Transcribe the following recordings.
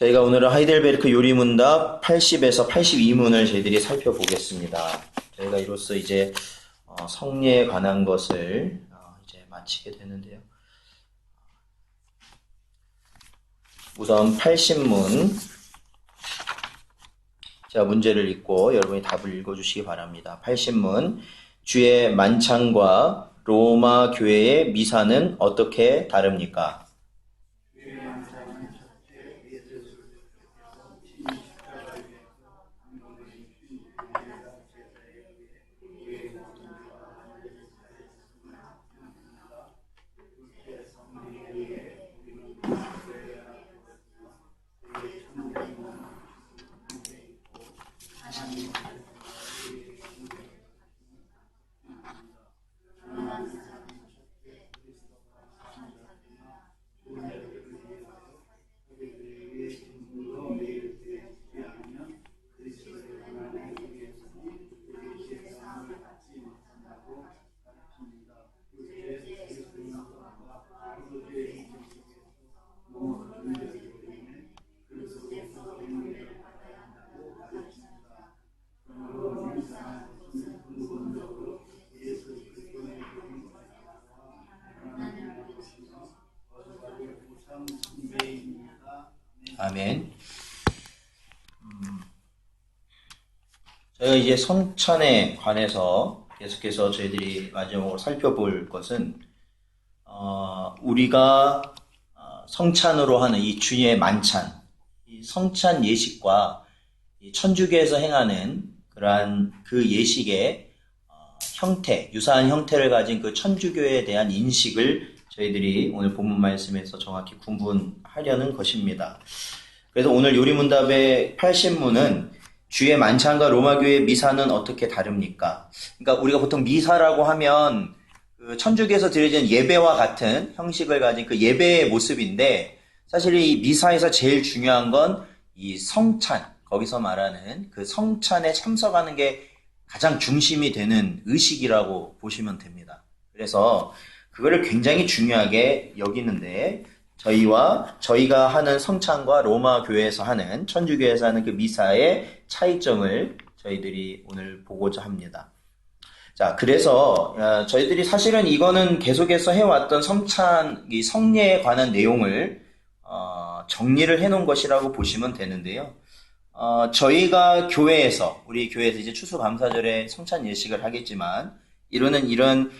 저희가 오늘은 하이델베르크 요리문답 80에서 82문을 저희들이 살펴보겠습니다. 저희가 이로써 이제 성례에 관한 것을 이제 마치게 되는데요. 우선 80문, 제가 문제를 읽고 여러분이 답을 읽어주시기 바랍니다. 80문, 주의 만찬과 로마 교회의 미사는 어떻게 다릅니까? 아멘. 저희가 이제 성찬에 관해서 계속해서 저희들이 마지막으로 살펴볼 것은 우리가 성찬으로 하는 이 주의 만찬, 이 성찬 예식과 이 천주교에서 행하는 그러한 그 예식의 형태, 유사한 형태를 가진 그 천주교에 대한 인식을 저희들이 오늘 본문 말씀에서 정확히 구분하려는 것입니다. 그래서 오늘 요리문답의 80문은 주의 만찬과 로마교회의 미사는 어떻게 다릅니까? 그러니까 우리가 보통 미사라고 하면 그 천주교에서 드려지는 예배와 같은 형식을 가진 그 예배의 모습인데, 사실 이 미사에서 제일 중요한 건 이 성찬, 거기서 말하는 그 성찬에 참석하는 게 가장 중심이 되는 의식이라고 보시면 됩니다. 그래서 그거를 굉장히 중요하게 여기는데, 저희가 하는 성찬과 로마 교회에서 하는, 천주교에서 하는 그 미사의 차이점을 저희들이 오늘 보고자 합니다. 자, 그래서 저희들이 사실은 이거는 계속해서 해왔던 성찬, 이 성례에 관한 내용을 정리를 해놓은 것이라고 보시면 되는데요. 저희가 교회에서, 우리 교회에서 이제 추수감사절에 성찬 예식을 하겠지만, 이런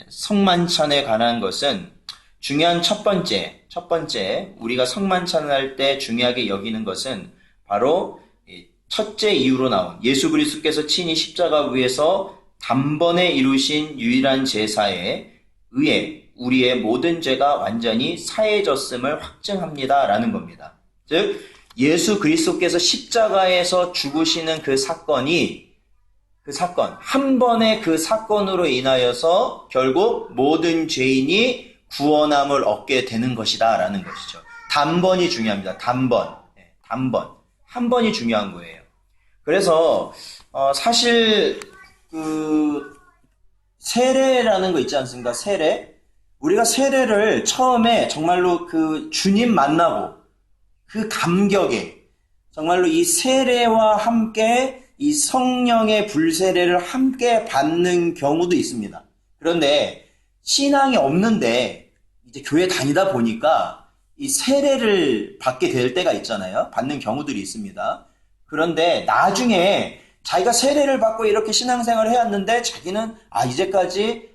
성만찬에 관한 것은 중요한 첫 번째, 우리가 성만찬을 할 때 중요하게 여기는 것은 바로 첫째 이유로 나온 예수 그리스도께서 친히 십자가 위에서 단번에 이루신 유일한 제사에 의해 우리의 모든 죄가 완전히 사해졌음을 확증합니다 라는 겁니다. 즉 예수 그리스도께서 십자가에서 죽으시는 그 사건, 한 번의 그 사건으로 인하여서 결국 모든 죄인이 구원함을 얻게 되는 것이다 라는 것이죠. 단번이 중요합니다. 단번. 한 번이 중요한 거예요. 그래서 사실 세례라는 거 있지 않습니까? 우리가 세례를 처음에 정말로 그 주님 만나고 그 감격에 정말로 이 세례와 함께 이 성령의 불세례를 함께 받는 경우도 있습니다. 그런데 신앙이 없는데 이제 교회 다니다 보니까 이 세례를 받게 될 때가 있잖아요. 받는 경우들이 있습니다. 그런데 나중에 자기가 세례를 받고 이렇게 신앙생활을 해왔는데 자기는 이제까지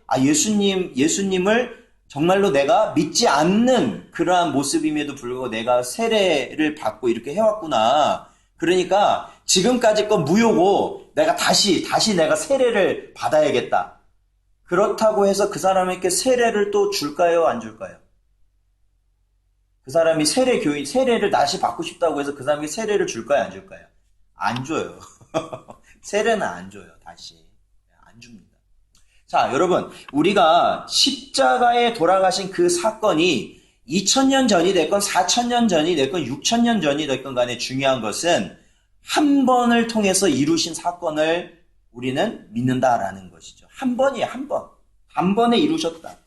예수님을 정말로 내가 믿지 않는 그러한 모습임에도 불구하고 내가 세례를 받고 이렇게 해왔구나. 그러니까 지금까지 건 무효고 내가 다시 내가 세례를 받아야겠다. 그렇다고 해서 그 사람에게 세례를 또 줄까요? 안 줄까요? 그 사람이 세례를 다시 받고 싶다고 해서 그 사람에게 세례를 줄까요? 안 줄까요? 안 줘요. 세례는 안 줘요. 다시. 안 줍니다. 자, 여러분, 우리가 십자가에 돌아가신 그 사건이 2000년 전이 됐건 4000년 전이 됐건 6000년 전이 됐건 간에 중요한 것은 한 번을 통해서 이루신 사건을 우리는 믿는다라는 것이죠. 한 번이에요. 한 번. 단번에 이루셨다.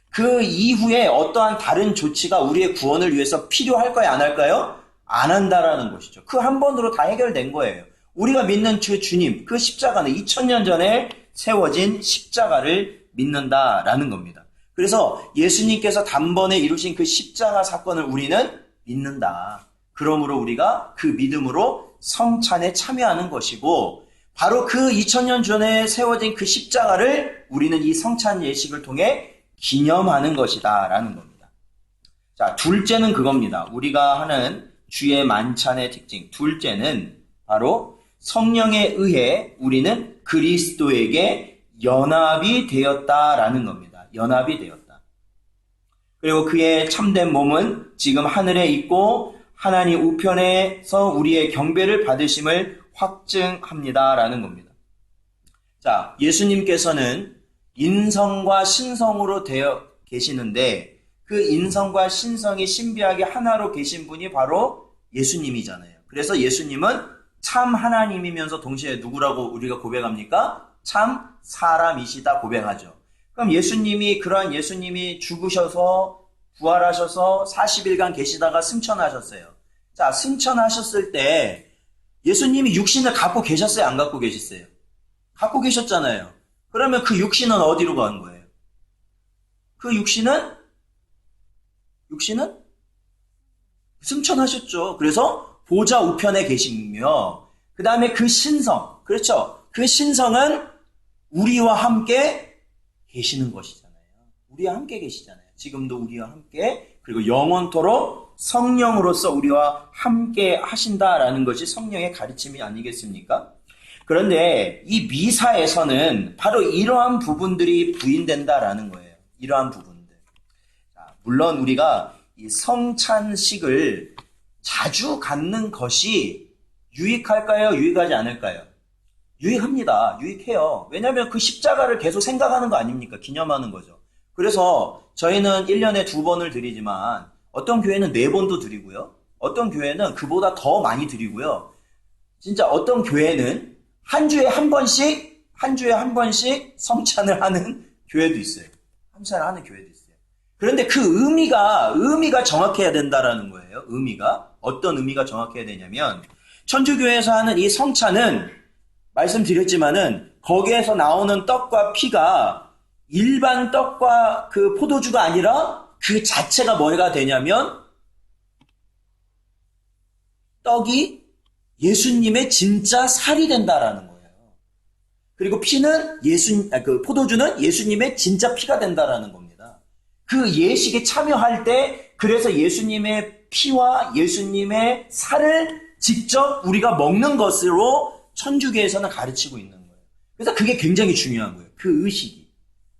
그 이후에 어떠한 다른 조치가 우리의 구원을 위해서 필요할까요? 안 할까요? 안 한다라는 것이죠. 그 한 번으로 다 해결된 거예요. 우리가 믿는 그 주님, 그 십자가는 2000년 전에 세워진 십자가를 믿는다라는 겁니다. 그래서 예수님께서 단번에 이루신 그 십자가 사건을 우리는 믿는다. 그러므로 우리가 그 믿음으로 성찬에 참여하는 것이고, 바로 그 2000년 전에 세워진 그 십자가를 우리는 이 성찬 예식을 통해 기념하는 것이다 라는 겁니다. 자, 둘째는 그겁니다. 우리가 하는 주의 만찬의 특징. 둘째는 바로 성령에 의해 우리는 그리스도에게 연합이 되었다라는 겁니다. 연합이 되었다. 그리고 그의 참된 몸은 지금 하늘에 있고 하나님 우편에서 우리의 경배를 받으심을 확증합니다라는 겁니다. 자, 예수님께서는 인성과 신성으로 되어 계시는데 그 인성과 신성이 신비하게 하나로 계신 분이 바로 예수님이잖아요. 그래서 예수님은 참 하나님이면서 동시에 누구라고 우리가 고백합니까? 참 사람이시다 고백하죠. 그럼 그러한 예수님이 죽으셔서 부활하셔서 40일간 계시다가 승천하셨어요. 자, 승천하셨을 때 예수님이 육신을 갖고 계셨어요? 안 갖고 계셨어요? 갖고 계셨잖아요. 그러면 그 육신은 어디로 간 거예요? 그 육신은 승천하셨죠. 그래서 보좌 우편에 계시며, 그 다음에 그 신성, 그렇죠? 그 신성은 우리와 함께 계시는 것이잖아요. 우리와 함께 계시잖아요. 지금도 우리와 함께, 그리고 영원토록 성령으로서 우리와 함께 하신다라는 것이 성령의 가르침이 아니겠습니까? 그런데 이 미사에서는 바로 이러한 부분들이 부인된다라는 거예요. 이러한 부분들. 자, 물론 우리가 이 성찬식을 자주 갖는 것이 유익할까요? 유익하지 않을까요? 유익합니다. 유익해요. 왜냐하면 그 십자가를 계속 생각하는 거 아닙니까? 기념하는 거죠. 그래서 저희는 1년에 2번을 드리지만 어떤 교회는 4번도 드리고요. 어떤 교회는 그보다 더 많이 드리고요. 진짜 어떤 교회는 한 주에 한 번씩 성찬을 하는 교회도 있어요. 성찬을 하는 교회도 있어요. 그런데 그 의미가 정확해야 된다라는 거예요. 어떤 의미가 정확해야 되냐면, 천주교에서 하는 이 성찬은 말씀드렸지만은 거기에서 나오는 떡과 피가 일반 떡과 그 포도주가 아니라 그 자체가 뭐가 되냐면 떡이 예수님의 진짜 살이 된다라는 거예요. 그리고 피는 포도주는 예수님의 진짜 피가 된다라는 겁니다. 그 예식에 참여할 때 그래서 예수님의 피와 예수님의 살을 직접 우리가 먹는 것으로 천주교에서는 가르치고 있는 거예요. 그래서 그게 굉장히 중요한 거예요. 그 의식이.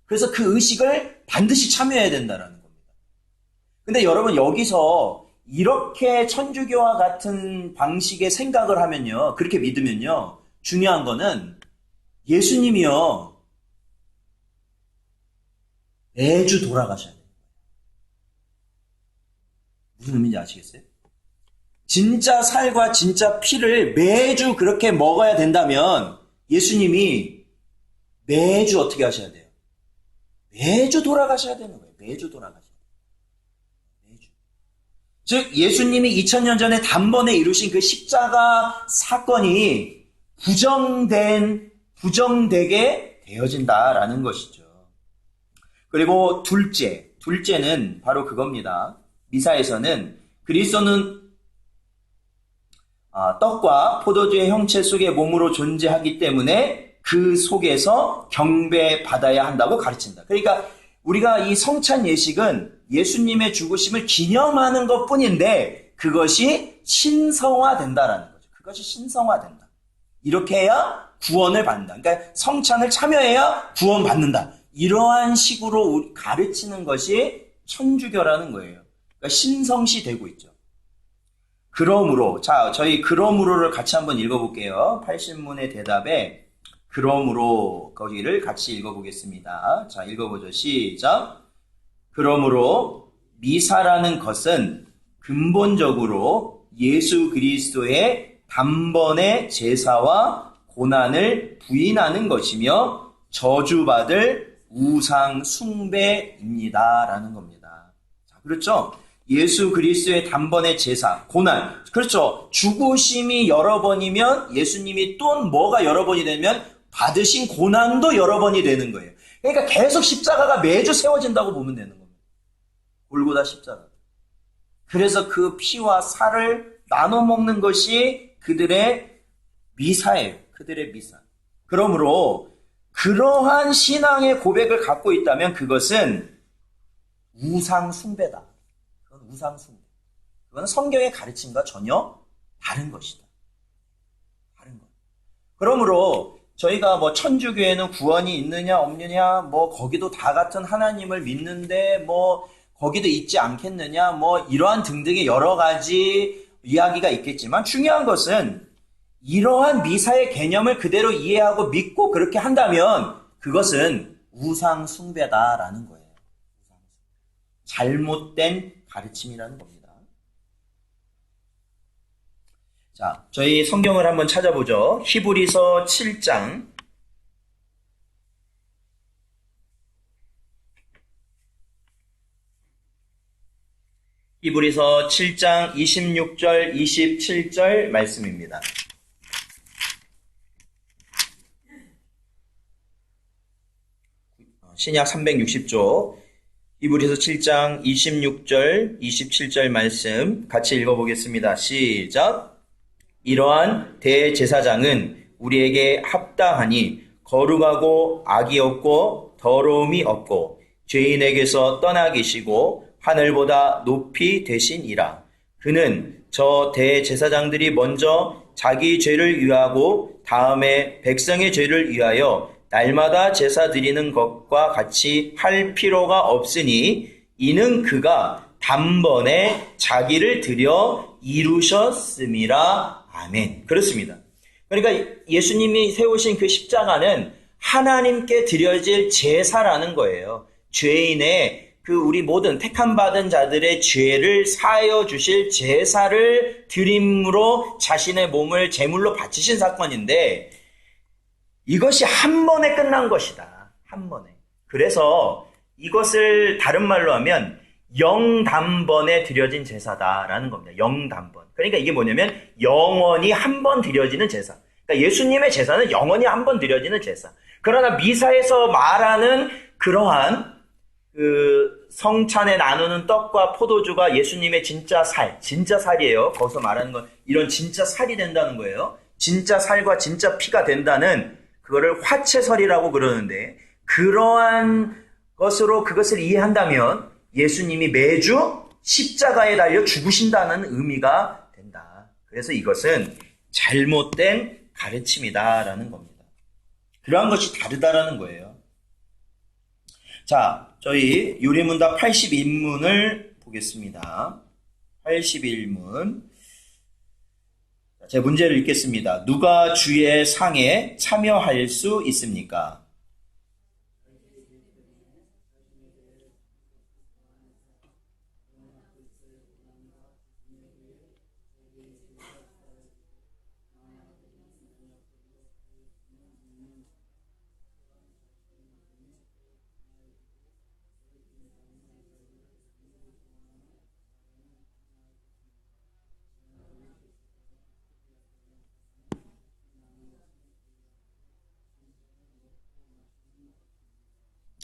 그래서 그 의식을 반드시 참여해야 된다라는 겁니다. 근데 여러분 여기서 이렇게 천주교와 같은 방식의 생각을 하면요, 그렇게 믿으면요, 중요한 거는 예수님이요 매주 돌아가셔야 돼요. 무슨 의미인지 아시겠어요? 진짜 살과 진짜 피를 매주 그렇게 먹어야 된다면 예수님이 매주 어떻게 하셔야 돼요? 매주 돌아가셔야 되는 거예요. 매주 돌아가셔야 돼요. 매주. 즉 예수님이 2000년 전에 단번에 이루신 그 십자가 사건이 부정되게 되어진다라는 것이죠. 그리고 둘째는 바로 그겁니다. 미사에서는 그리스도는 떡과 포도주의 형체 속의 몸으로 존재하기 때문에 그 속에서 경배받아야 한다고 가르친다. 그러니까 우리가 이 성찬 예식은 예수님의 죽으심을 기념하는 것 뿐인데 그것이 신성화된다라는 거죠. 그것이 신성화된다. 이렇게 해야 구원을 받는다. 그러니까 성찬을 참여해야 구원받는다. 이러한 식으로 가르치는 것이 천주교라는 거예요. 그러니까 신성시 되고 있죠. 그러므로, 저희 그러므로를 같이 한번 읽어볼게요. 80문의 대답에 그러므로 거기를 같이 읽어보겠습니다. 자, 읽어보죠. 시작. 그러므로 미사라는 것은 근본적으로 예수 그리스도의 단번의 제사와 고난을 부인하는 것이며 저주받을 우상 숭배입니다. 라는 겁니다. 자, 그렇죠? 예수 그리스도의 단번의 제사, 고난. 그렇죠. 죽으심이 여러 번이면 예수님이 또 뭐가 여러 번이 되면 받으신 고난도 여러 번이 되는 거예요. 그러니까 계속 십자가가 매주 세워진다고 보면 되는 겁니다. 골고다 십자가. 그래서 그 피와 살을 나눠 먹는 것이 그들의 미사예요. 그들의 미사. 그러므로 그러한 신앙의 고백을 갖고 있다면 그것은 우상 숭배다. 그건 우상 숭배. 그건 성경의 가르침과 전혀 다른 것이다. 다른 것. 그러므로 저희가 뭐 천주교에는 구원이 있느냐 없느냐, 뭐 거기도 다 같은 하나님을 믿는데 뭐 거기도 있지 않겠느냐, 뭐 이러한 등등의 여러 가지 이야기가 있겠지만 중요한 것은 이러한 미사의 개념을 그대로 이해하고 믿고 그렇게 한다면 그것은 우상 숭배다라는 거예요. 잘못된 가르침이라는 겁니다. 자, 저희 성경을 한번 찾아보죠. 히브리서 7장. 히브리서 7장 26절, 27절 말씀입니다. 신약 360조. 히브리서 7장 26절, 27절 말씀 같이 읽어보겠습니다. 시작. 이러한 대제사장은 우리에게 합당하니 거룩하고 악이 없고 더러움이 없고 죄인에게서 떠나 계시고 하늘보다 높이 되시니라. 그는 저 대제사장들이 먼저 자기 죄를 위하고 다음에 백성의 죄를 위하여 날마다 제사 드리는 것과 같이 할 필요가 없으니 이는 그가 단번에 자기를 드려 이루셨음이라. 아멘. 그렇습니다. 그러니까 예수님이 세우신 그 십자가는 하나님께 드려질 제사라는 거예요. 죄인의 그 우리 모든 택함받은 자들의 죄를 사하여 주실 제사를 드림으로 자신의 몸을 제물로 바치신 사건인데 이것이 한 번에 끝난 것이다. 한 번에. 그래서 이것을 다른 말로 하면 영단번에 드려진 제사다라는 겁니다. 영단번. 그러니까 이게 뭐냐면 영원히 한 번 드려지는 제사. 그러니까 예수님의 제사는 영원히 한 번 드려지는 제사. 그러나 미사에서 말하는 그러한 그 성찬에 나누는 떡과 포도주가 예수님의 진짜 살이에요. 거기서 말하는 건 이런 진짜 살이 된다는 거예요. 진짜 살과 진짜 피가 된다는 그거를 화채설이라고 그러는데 그러한 것으로 그것을 이해한다면 예수님이 매주 십자가에 달려 죽으신다는 의미가 된다. 그래서 이것은 잘못된 가르침이다라는 겁니다. 그러한 것이 다르다라는 거예요. 자, 저희 요리문답 81문을 보겠습니다. 81문. 제 문제를 읽겠습니다. 누가 주의 상에 참여할 수 있습니까?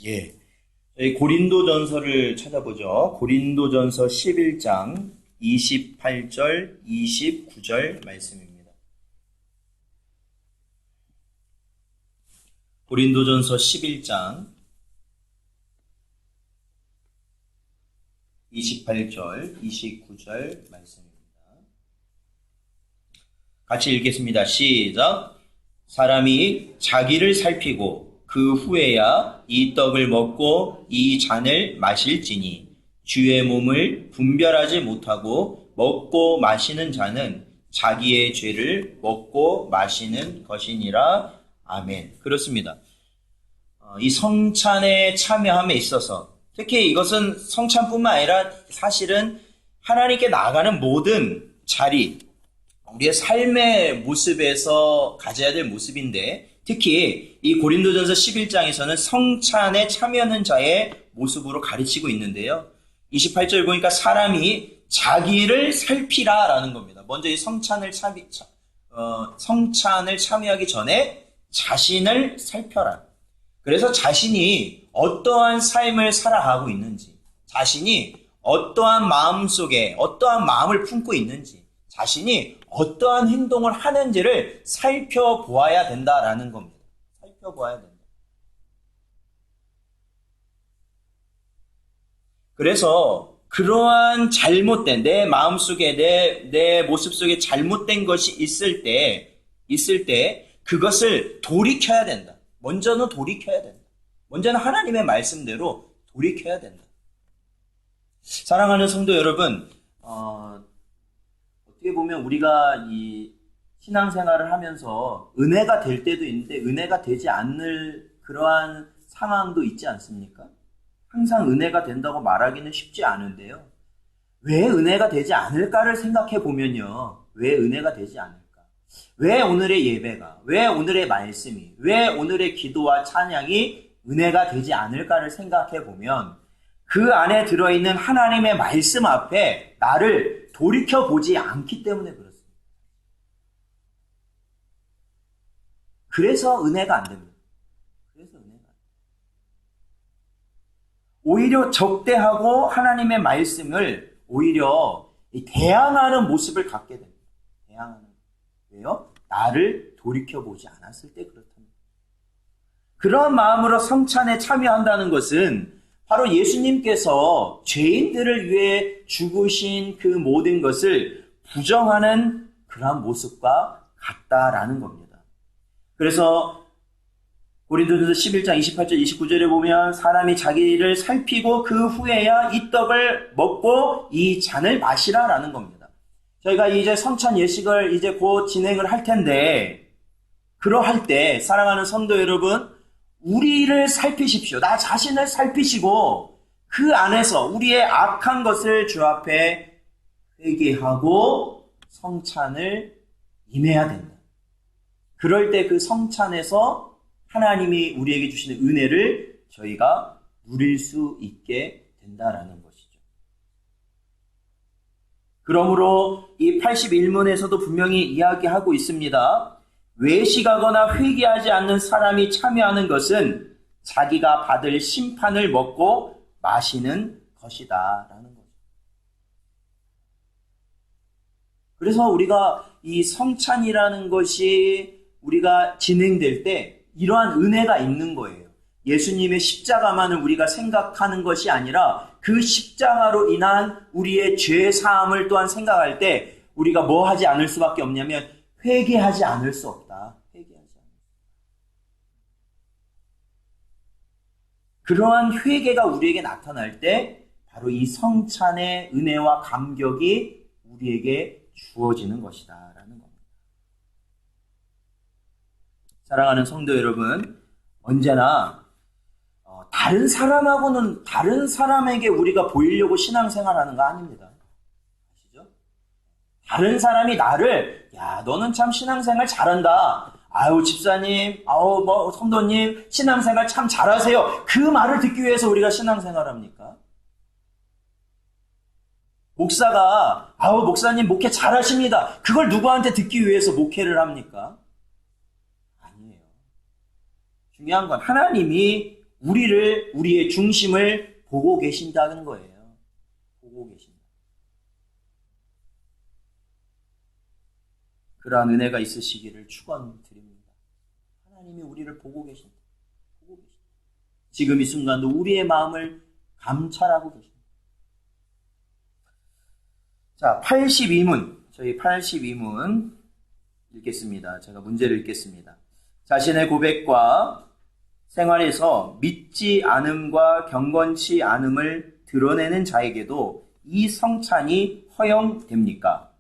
예. 저희 고린도전서를 찾아보죠. 고린도전서 11장 28절, 29절 말씀입니다. 고린도전서 11장 28절, 29절 말씀입니다. 같이 읽겠습니다. 시작. 사람이 자기를 살피고 그 후에야 이 떡을 먹고 이 잔을 마실지니 주의 몸을 분별하지 못하고 먹고 마시는 자는 자기의 죄를 먹고 마시는 것이니라. 아멘. 그렇습니다. 이 성찬에 참여함에 있어서 특히 이것은 성찬뿐만 아니라 사실은 하나님께 나아가는 모든 자리, 우리의 삶의 모습에서 가져야 될 모습인데 특히 이 고린도전서 11장에서는 성찬에 참여하는 자의 모습으로 가르치고 있는데요. 28절 보니까 사람이 자기를 살피라라는 겁니다. 먼저 이 성찬을 참여하기 전에 자신을 살펴라. 그래서 자신이 어떠한 삶을 살아가고 있는지, 자신이 어떠한 마음 속에 어떠한 마음을 품고 있는지, 자신이 어떠한 행동을 하는지를 살펴보아야 된다라는 겁니다. 살펴보아야 된다. 그래서 그러한 잘못된 내 마음 속에 내 모습 속에 잘못된 것이 있을 때 그것을 돌이켜야 된다. 먼저는 돌이켜야 된다. 먼저는 하나님의 말씀대로 돌이켜야 된다. 사랑하는 성도 여러분, 어떻게 보면 우리가 이 신앙생활을 하면서 은혜가 될 때도 있는데 은혜가 되지 않을 그러한 상황도 있지 않습니까? 항상 은혜가 된다고 말하기는 쉽지 않은데요. 왜 은혜가 되지 않을까를 생각해 보면요. 왜 은혜가 되지 않을까? 왜 오늘의 예배가, 왜 오늘의 말씀이, 왜 오늘의 기도와 찬양이 은혜가 되지 않을까를 생각해 보면 그 안에 들어있는 하나님의 말씀 앞에 나를 돌이켜보지 않기 때문에 그렇습니다. 그래서 은혜가 안 됩니다. 그래서 은혜가 안 됩니다. 오히려 적대하고 하나님의 말씀을 오히려 대항하는 모습을 갖게 됩니다. 대항하는. 왜요? 나를 돌이켜보지 않았을 때 그렇답니다. 그런 마음으로 성찬에 참여한다는 것은 바로 예수님께서 죄인들을 위해 죽으신 그 모든 것을 부정하는 그런 모습과 같다라는 겁니다. 그래서 고린도전서 11장 28절 29절에 보면 사람이 자기를 살피고 그 후에야 이 떡을 먹고 이 잔을 마시라라는 겁니다. 저희가 이제 성찬 예식을 이제 곧 진행을 할 텐데 그러할 때 사랑하는 성도 여러분, 우리를 살피십시오. 나 자신을 살피시고 그 안에서 우리의 악한 것을 주 앞에 회개하고 성찬을 임해야 된다. 그럴 때 그 성찬에서 하나님이 우리에게 주시는 은혜를 저희가 누릴 수 있게 된다라는 것이죠. 그러므로 이 81문에서도 분명히 이야기하고 있습니다. 외식하거나 회개하지 않는 사람이 참여하는 것은 자기가 받을 심판을 먹고 마시는 것이다 라는 거죠. 그래서 우리가 이 성찬이라는 것이 우리가 진행될 때 이러한 은혜가 있는 거예요. 예수님의 십자가만을 우리가 생각하는 것이 아니라 그 십자가로 인한 우리의 죄 사함을 또한 생각할 때 우리가 뭐 하지 않을 수밖에 없냐면 회개하지 않을 수 없다. 회개하지 않을 수 없다. 그러한 회개가 우리에게 나타날 때 바로 이 성찬의 은혜와 감격이 우리에게 주어지는 것이다 라는 겁니다. 사랑하는 성도 여러분, 언제나 다른 사람하고는 다른 사람에게 우리가 보이려고 신앙생활하는 거 아닙니다. 아시죠? 다른 사람이 나를 야 너는 참 신앙생활 잘한다. 아유 집사님, 아우 뭐 성도님 신앙생활 참 잘하세요. 그 말을 듣기 위해서 우리가 신앙생활합니까? 목사가 아우 목사님 목회 잘하십니다. 그걸 누구한테 듣기 위해서 목회를 합니까? 아니에요. 중요한 건 하나님이 우리의 중심을 보고 계신다는 거예요. 보고 계신다. 그러한 은혜가 있으시기를 축원드립니다. 하나님이 우리를 보고 계신다. 보고 계신다. 지금 이 순간도 우리의 마음을 감찰하고 계십니다. 자, 82문. 저희 82문 읽겠습니다. 제가 문제를 읽겠습니다. 자신의 고백과 생활에서 믿지 않음과 경건치 않음을 드러내는 자에게도 이 성찬이 허용됩니까?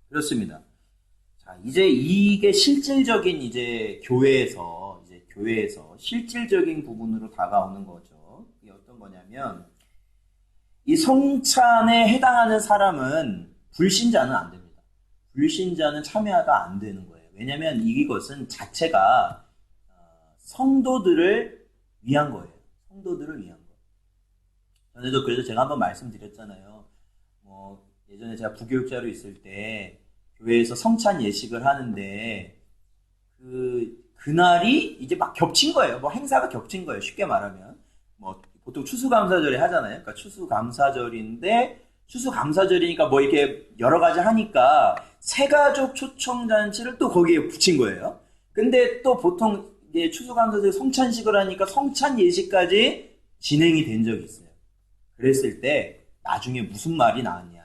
그렇습니다. 자, 이제 이게 실질적인 교회에서 실질적인 부분으로 다가오는 거죠. 이게 어떤 거냐면, 이 성찬에 해당하는 사람은 불신자는 안 됩니다. 불신자는 참여가 안 되는 거예요. 왜냐면 이것은 자체가 성도들을 위한 거예요. 성도들을 위한 거. 전에도 그래서 제가 한번 말씀드렸잖아요. 예전에 제가 부교육자로 있을 때 교회에서 성찬 예식을 하는데 그날이 이제 막 겹친 거예요. 행사가 겹친 거예요. 쉽게 말하면. 보통 추수감사절에 하잖아요. 그러니까 추수감사절인데 추수감사절이니까 이렇게 여러 가지 하니까 새가족 초청잔치를 또 거기에 붙인 거예요. 근데 또 보통 이게 추수감사절 성찬식을 하니까 성찬 예식까지 진행이 된 적이 있어요. 그랬을 때 나중에 무슨 말이 나왔냐.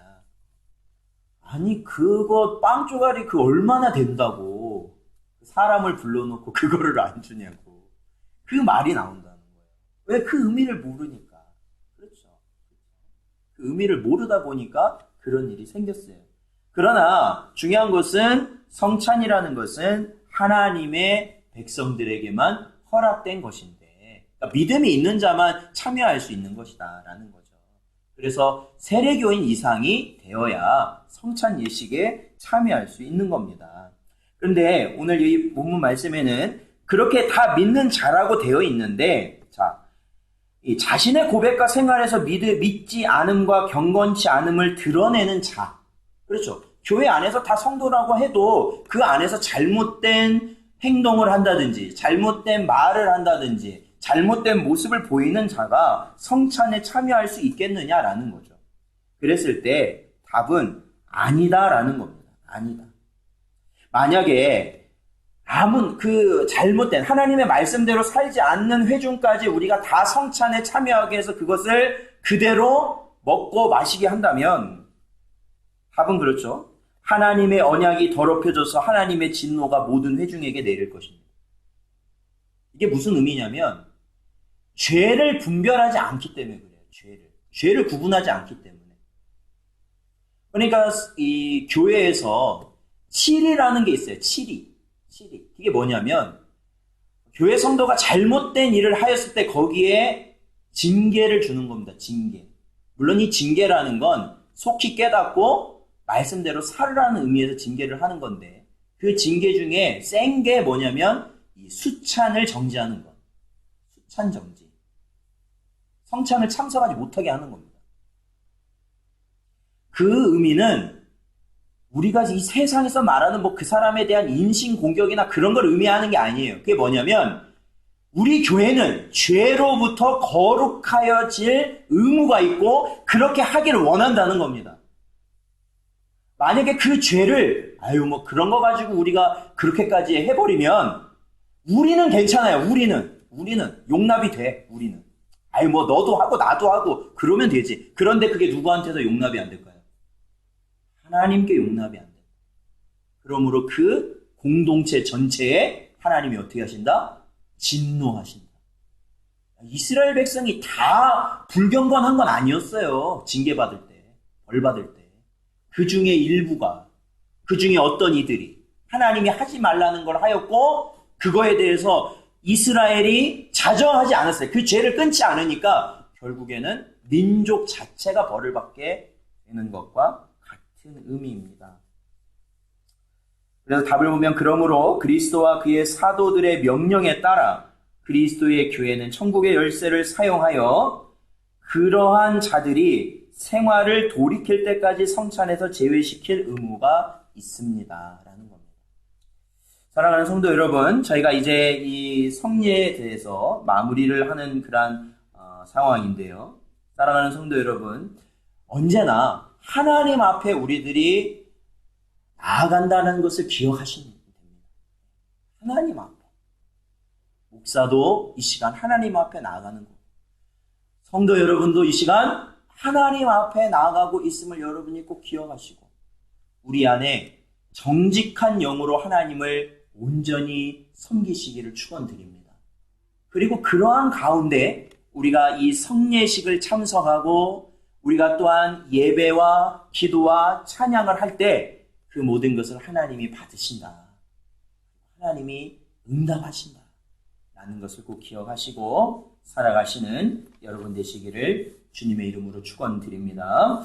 아니 그거 빵 조각이 얼마나 된다고 사람을 불러놓고 그거를 안 주냐고. 그 말이 나온다는 거예요. 왜? 그 의미를 모르니까. 그렇죠. 그 의미를 모르다 보니까 그런 일이 생겼어요. 그러나 중요한 것은 성찬이라는 것은 하나님의 백성들에게만 허락된 것인데, 그러니까 믿음이 있는 자만 참여할 수 있는 것이다 라는 거죠. 그래서 세례교인 이상이 되어야 성찬 예식에 참여할 수 있는 겁니다. 그런데 오늘 이 본문 말씀에는 그렇게 다 믿는 자라고 되어 있는데, 이 자신의 고백과 생활에서 믿지 않음과 경건치 않음을 드러내는 자. 그렇죠. 교회 안에서 다 성도라고 해도 그 안에서 잘못된 행동을 한다든지, 잘못된 말을 한다든지, 잘못된 모습을 보이는 자가 성찬에 참여할 수 있겠느냐라는 거죠. 그랬을 때 답은 아니다라는 겁니다. 아니다. 만약에 잘못된 하나님의 말씀대로 살지 않는 회중까지 우리가 다 성찬에 참여하게 해서 그것을 그대로 먹고 마시게 한다면 답은 그렇죠. 하나님의 언약이 더럽혀져서 하나님의 진노가 모든 회중에게 내릴 것입니다. 이게 무슨 의미냐면 죄를 분별하지 않기 때문에 그래요. 죄를 구분하지 않기 때문에. 그러니까 이 교회에서 칠이라는 게 있어요. 칠이. 그게 뭐냐면 교회 성도가 잘못된 일을 하였을 때 거기에 징계를 주는 겁니다. 징계. 물론 이 징계라는 건 속히 깨닫고 말씀대로 살으라는 의미에서 징계를 하는 건데, 그 징계 중에 센 게 뭐냐면 이 수찬을 정지하는 것. 수찬 정지. 성찬을 참석하지 못하게 하는 겁니다. 그 의미는 우리가 이 세상에서 말하는 그 사람에 대한 인신 공격이나 그런 걸 의미하는 게 아니에요. 그게 뭐냐면 우리 교회는 죄로부터 거룩하여질 의무가 있고 그렇게 하기를 원한다는 겁니다. 만약에 그 죄를 그런 거 가지고 우리가 그렇게까지 해버리면 우리는 괜찮아요. 우리는 용납이 돼. 우리는 너도 하고 나도 하고 그러면 되지. 그런데 그게 누구한테서 용납이 안 될까요? 하나님께 용납이 안 돼. 그러므로 그 공동체 전체에 하나님이 어떻게 하신다? 진노하신다. 이스라엘 백성이 다 불경건한 건 아니었어요. 징계받을 때, 벌받을 때. 그 중에 일부가, 그 중에 어떤 이들이 하나님이 하지 말라는 걸 하였고 그거에 대해서 이스라엘이 자정하지 않았어요. 그 죄를 끊지 않으니까 결국에는 민족 자체가 벌을 받게 되는 것과 같은 의미입니다. 그래서 답을 보면 그러므로 그리스도와 그의 사도들의 명령에 따라 그리스도의 교회는 천국의 열쇠를 사용하여 그러한 자들이 생활을 돌이킬 때까지 성찬에서 제외시킬 의무가 있습니다. 라는 겁니다. 사랑하는 성도 여러분, 저희가 이제 이 성례에 대해서 마무리를 하는 그런 상황인데요. 사랑하는 성도 여러분, 언제나 하나님 앞에 우리들이 나아간다는 것을 기억하시면 됩니다. 하나님 앞에. 목사도 이 시간 하나님 앞에 나아가는 것. 성도 여러분도 이 시간 하나님 앞에 나아가고 있음을 여러분이 꼭 기억하시고 우리 안에 정직한 영으로 하나님을 온전히 섬기시기를 축원드립니다. 그리고 그러한 가운데 우리가 이 성례식을 참석하고 우리가 또한 예배와 기도와 찬양을 할 때 그 모든 것을 하나님이 받으신다. 하나님이 응답하신다. 라는 것을 꼭 기억하시고 살아가시는 여러분 되시기를 주님의 이름으로 축원드립니다.